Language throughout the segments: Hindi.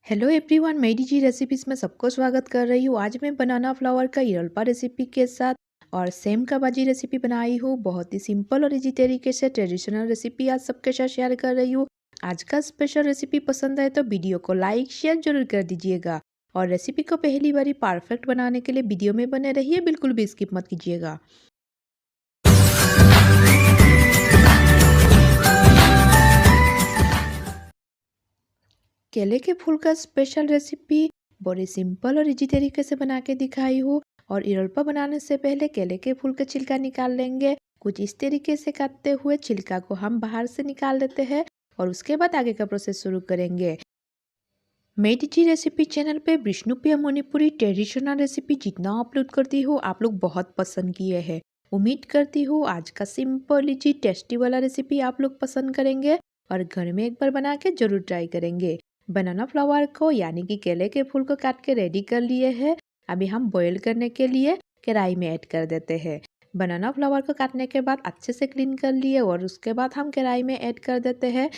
हेलो एवरीवन, मैं डीजी रेसिपीज़ में सबको स्वागत कर रही हूँ। आज मैं बनाना फ्लावर का इरलपा रेसिपी के साथ और सेम का भाजी रेसिपी बनाई हूँ। बहुत ही सिंपल और इजी तरीके से ट्रेडिशनल रेसिपी आज सबके साथ शेयर कर रही हूँ। आज का स्पेशल रेसिपी पसंद आए तो वीडियो को लाइक शेयर जरूर कर दीजिएगा और रेसिपी को पहली बारी परफेक्ट बनाने के लिए वीडियो में बने रहिए, बिल्कुल भी स्किप मत कीजिएगा। केले के फूल का स्पेशल रेसिपी बड़े सिंपल और इजी तरीके से बना के दिखाई हूँ। और इरलपा बनाने से पहले केले के फूल का छिलका निकाल लेंगे। कुछ इस तरीके से काटते हुए छिलका को हम बाहर से निकाल देते हैं और उसके बाद आगे का प्रोसेस शुरू करेंगे। मैं डीजी रेसिपी चैनल पे विष्णुप्रिया मणिपुरी ट्रेडिशनल रेसिपी जितना अपलोड करती हूँ आप लोग बहुत पसंद किए हैं। उम्मीद करती हूँ आज का सिंपल इजी टेस्टी वाला रेसिपी आप लोग पसंद करेंगे और घर में एक बार बना के जरूर ट्राई करेंगे। बनाना फ्लावर को यानी कि केले के फूल को काट के रेडी कर लिए हैं। अभी हम बॉईल करने के लिए कढ़ाई में ऐड कर देते हैं। बनाना फ्लावर को काटने के बाद अच्छे से क्लीन कर लिए और उसके बाद हम कढ़ाई में ऐड कर देते हैं।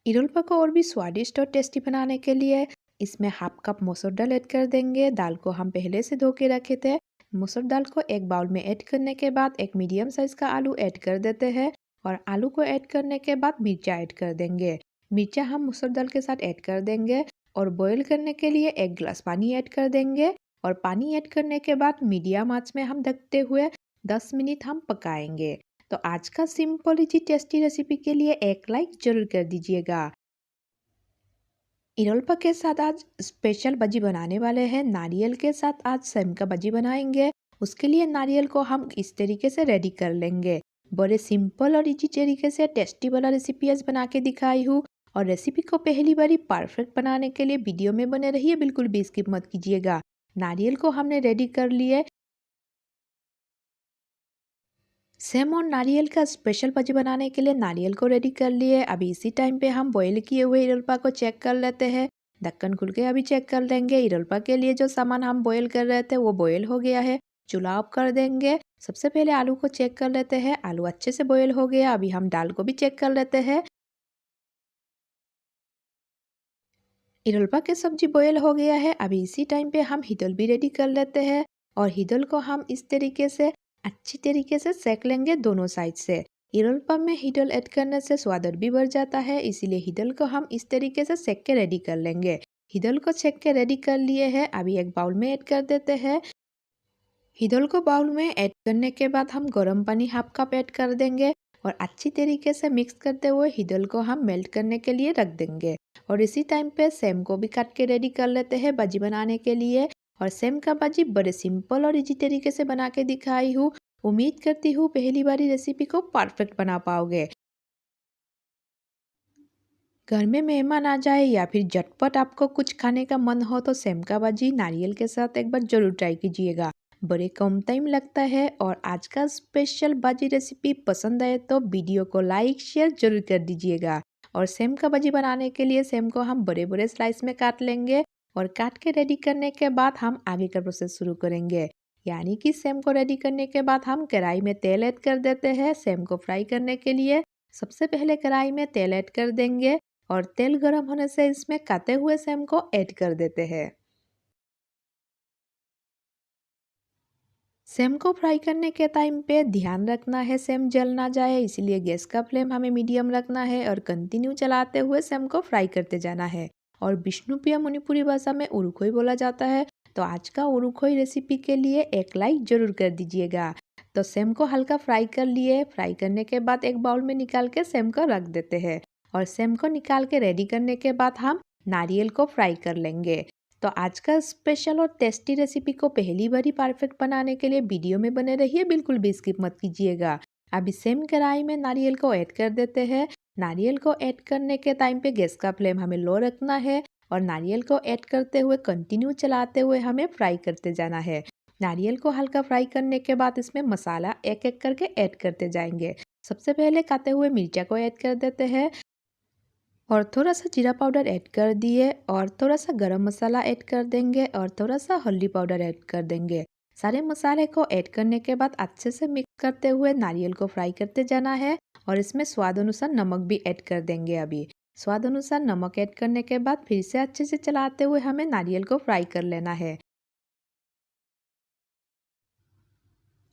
इरलपा को और भी स्वादिष्ट और टेस्टी बनाने के लिए इसमें हाफ कप मसूर दाल ऐड कर देंगे। दाल को हम पहले से धो के रखे थे। मसूर दाल को एक बाउल में ऐड करने के बाद एक मीडियम साइज का आलू ऐड कर देते हैं और आलू को ऐड करने के बाद मिर्चा ऐड कर देंगे। मिर्चा हम मसूर दाल के साथ ऐड कर देंगे और बॉईल करने के लिए 1 गिलास पानी ऐड कर देंगे और पानी ऐड करने के बाद मीडियम आंच में हम ढकते हुए 10 मिनट हम पकाएंगे। तो आज का सिंपल इजी टेस्टी रेसिपी के लिए एक लाइक जरूर कर दीजिएगा। इरलपा के साथ आज स्पेशल भाजी बनाने वाले हैं। नारियल के साथ आज सेम का भाजी बनाएंगे। उसके लिए नारियल को हम इस तरीके से रेडी कर लेंगे। बड़े सिंपल और इजी तरीके से टेस्टी वाला रेसिपी आज बना के दिखाई हूँ और रेसिपी को पहली बारी परफेक्ट बनाने के लिए वीडियो में बने रहिए, बिल्कुल भी स्किप मत कीजिएगा। नारियल को हमने रेडी कर लिए। सेम और नारियल का स्पेशल भाजी बनाने के लिए नारियल को रेडी कर लिए। अभी इसी टाइम पे हम बॉईल किए हुए इरलपा को चेक कर लेते हैं। ढक्कन खुल के अभी चेक कर लेंगे। इरलपा के लिए जो सामान हम बॉईल कर रहे थे वो बॉईल हो गया है। चूल्हा ऑफ कर देंगे। सबसे पहले आलू को चेक कर लेते हैं। आलू अच्छे से बॉईल हो गया। अभी हम दाल को भी चेक कर लेते हैं। इरलपा की सब्जी बॉयल हो गया है। अभी इसी टाइम पे हम हिदल भी रेडी कर लेते हैं और हिदल को हम इस तरीके से अच्छी तरीके से सेक लेंगे दोनों साइड से। इरलपा में हिदल ऐड करने से स्वाद और भी बढ़ जाता है, इसीलिए हिदल को हम इस तरीके से सेक के रेडी कर लेंगे। हिदल को सेक के रेडी कर लिए हैं। अभी एक बाउल में ऐड कर देते हैं। हिदल को बाउल में ऐड करने के बाद हम गर्म पानी हाफ कप ऐड कर देंगे और अच्छी तरीके से मिक्स करते हुए हिदल को हम मेल्ट करने के लिए रख देंगे। और इसी टाइम पे सेम को भी काट के रेडी कर लेते हैं भाजी बनाने के लिए। और सेम का भाजी बड़े सिंपल और इजी तरीके से बना के दिखाई हूँ। उम्मीद करती हूँ पहली बारी रेसिपी को परफेक्ट बना पाओगे। घर में मेहमान आ जाए या फिर झटपट आपको कुछ खाने का मन हो तो सेम का भाजी नारियल के साथ एक बार जरूर ट्राई कीजिएगा। बड़े कम टाइम लगता है। और आज का स्पेशल भाजी रेसिपी पसंद आए तो वीडियो को लाइक शेयर जरूर कर दीजिएगा। और सेम का भाजी बनाने के लिए सेम को हम बड़े बड़े स्लाइस में काट लेंगे और काट के रेडी करने के बाद हम आगे का प्रोसेस शुरू करेंगे। यानी कि सेम को रेडी करने के बाद हम कढ़ाई में तेल ऐड कर देते हैं सेम को फ्राई करने के लिए। सबसे पहले कढ़ाई में तेल ऐड कर देंगे और तेल गर्म होने से इसमें काटे हुए सेम को ऐड कर देते हैं। सेम को फ्राई करने के टाइम पे ध्यान रखना है सेम जल ना जाए, इसलिए गैस का फ्लेम हमें मीडियम रखना है और कंटिन्यू चलाते हुए सेम को फ्राई करते जाना है। और विष्णुप्रिया मणिपुरी भाषा में उरुखोई बोला जाता है। तो आज का उरुखोई रेसिपी के लिए एक लाइक जरूर कर दीजिएगा। तो सेम को हल्का फ्राई कर लिए। फ्राई करने के बाद एक बाउल में निकाल के सेम को रख देते हैं और सेम को निकाल के रेडी करने के बाद हम नारियल को फ्राई कर लेंगे। तो आज का स्पेशल और टेस्टी रेसिपी को पहली बारी परफेक्ट बनाने के लिए वीडियो में बने रहिए, बिल्कुल भी स्किप मत कीजिएगा। अभी सेम कढ़ाई में नारियल को ऐड कर देते हैं। नारियल को ऐड करने के टाइम पे गैस का फ्लेम हमें लो रखना है और नारियल को ऐड करते हुए कंटिन्यू चलाते हुए हमें फ्राई करते जाना है। नारियल को हल्का फ्राई करने के बाद इसमें मसाला एक एक करके ऐड करते जाएंगे। सबसे पहले काटे हुए मिर्चा को ऐड कर देते हैं और थोड़ा सा जीरा पाउडर ऐड कर दिए और थोड़ा सा गरम मसाला ऐड कर देंगे और थोड़ा सा हल्दी पाउडर ऐड कर देंगे। सारे मसाले को ऐड करने के बाद अच्छे से मिक्स करते हुए नारियल को फ्राई करते जाना है और इसमें स्वाद अनुसार नमक भी ऐड कर देंगे। अभी स्वाद अनुसार नमक ऐड करने के बाद फिर से अच्छे से चलाते हुए हमें नारियल को फ्राई कर लेना है।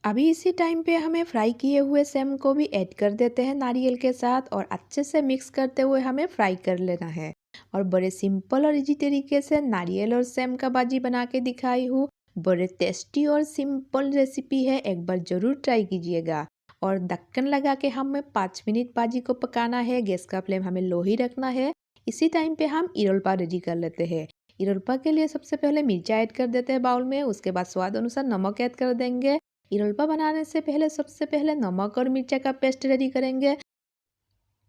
अभी इसी टाइम पे हमें फ्राई किए हुए सेम को भी ऐड कर देते हैं नारियल के साथ और अच्छे से मिक्स करते हुए हमें फ्राई कर लेना है। और बड़े सिंपल और इजी तरीके से नारियल और सेम का भाजी बना के दिखाई हूँ। बड़े टेस्टी और सिंपल रेसिपी है, एक बार ज़रूर ट्राई कीजिएगा। और ढक्कन लगा के हमें 5 मिनट भाजी को पकाना है। गैस का फ्लेम हमें लो ही रखना है। इसी टाइम पे हम इरोल्पा रेडी कर लेते हैं। इरोल्पा के लिए सबसे पहले मिर्चा ऐड कर देते हैं बाउल में, उसके बाद स्वाद अनुसार नमक ऐड कर देंगे। इरल्पा बनाने से पहले सबसे पहले नमक और मिर्चा का पेस्ट रेडी करेंगे।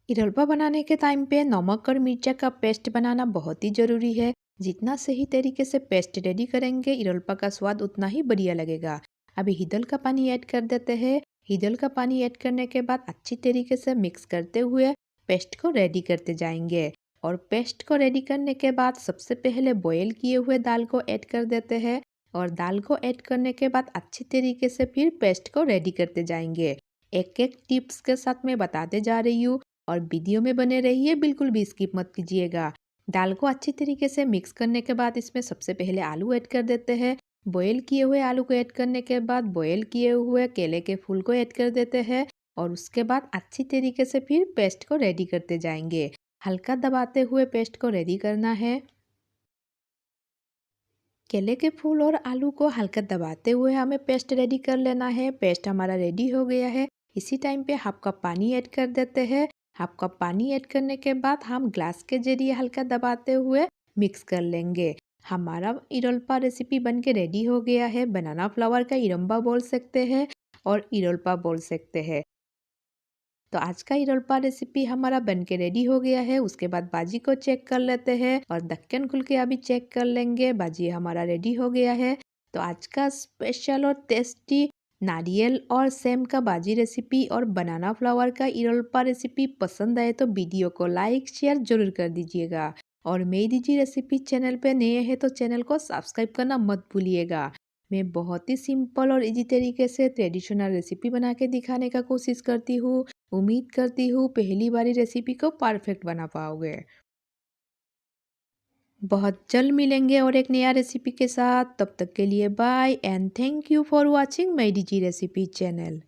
इरल्पा बनाने के टाइम पे नमक और मिर्चा का पेस्ट बनाना बहुत ही ज़रूरी है। जितना सही तरीके से पेस्ट रेडी करेंगे इरल्पा का स्वाद उतना ही बढ़िया लगेगा। अभी हिदल का पानी ऐड कर देते हैं। हिदल का पानी ऐड करने के बाद अच्छी तरीके से मिक्स करते हुए पेस्ट को रेडी करते जाएंगे। और पेस्ट को रेडी करने के बाद सबसे पहले बॉयल किए हुए दाल को ऐड कर देते हैं। और दाल को ऐड करने के बाद अच्छी तरीके से फिर पेस्ट को रेडी करते जाएंगे। एक एक टिप्स के साथ मैं बताते जा रही हूँ और वीडियो में बने रहिए, बिल्कुल भी स्किप मत कीजिएगा। दाल को अच्छी तरीके से मिक्स करने के बाद इसमें सबसे पहले आलू ऐड कर देते हैं। बॉयल किए हुए आलू को ऐड करने के बाद बॉयल किए हुए केले के फूल को ऐड कर देते हैं। और उसके बाद अच्छी तरीके से फिर पेस्ट को रेडी करते जाएंगे। हल्का दबाते हुए पेस्ट को रेडी करना है। केले के फूल और आलू को हल्का दबाते हुए हमें पेस्ट रेडी कर लेना है। पेस्ट हमारा रेडी हो गया है। इसी टाइम पे हाफ कप पानी ऐड कर देते हैं। हाफ कप पानी ऐड करने के बाद हम ग्लास के जरिए हल्का दबाते हुए मिक्स कर लेंगे। हमारा इरोल्पा रेसिपी बन के रेडी हो गया है। बनाना फ्लावर का इरम्बा बोल सकते हैं और इरोल्पा बोल सकते हैं। तो आज का इरोल्पा रेसिपी हमारा बनके रेडी हो गया है। उसके बाद भाजी को चेक कर लेते हैं और ढक्कन खुल के अभी चेक कर लेंगे। भाजी हमारा रेडी हो गया है। तो आज का स्पेशल और टेस्टी नारियल और सेम का भाजी रेसिपी और बनाना फ्लावर का इरोल्पा रेसिपी पसंद आए तो वीडियो को लाइक शेयर जरूर कर दीजिएगा। और मेरी जी रेसिपी चैनल पे नए हैं तो चैनल को सब्सक्राइब करना मत भूलिएगा। मैं बहुत ही सिंपल और इजी तरीके से ट्रेडिशनल रेसिपी बना के दिखाने का कोशिश करती हूँ। उम्मीद करती हूँ पहली बारी रेसिपी को परफेक्ट बना पाओगे। बहुत जल्द मिलेंगे और एक नया रेसिपी के साथ। तब तक के लिए bye and thank you for watching my DG recipe channel.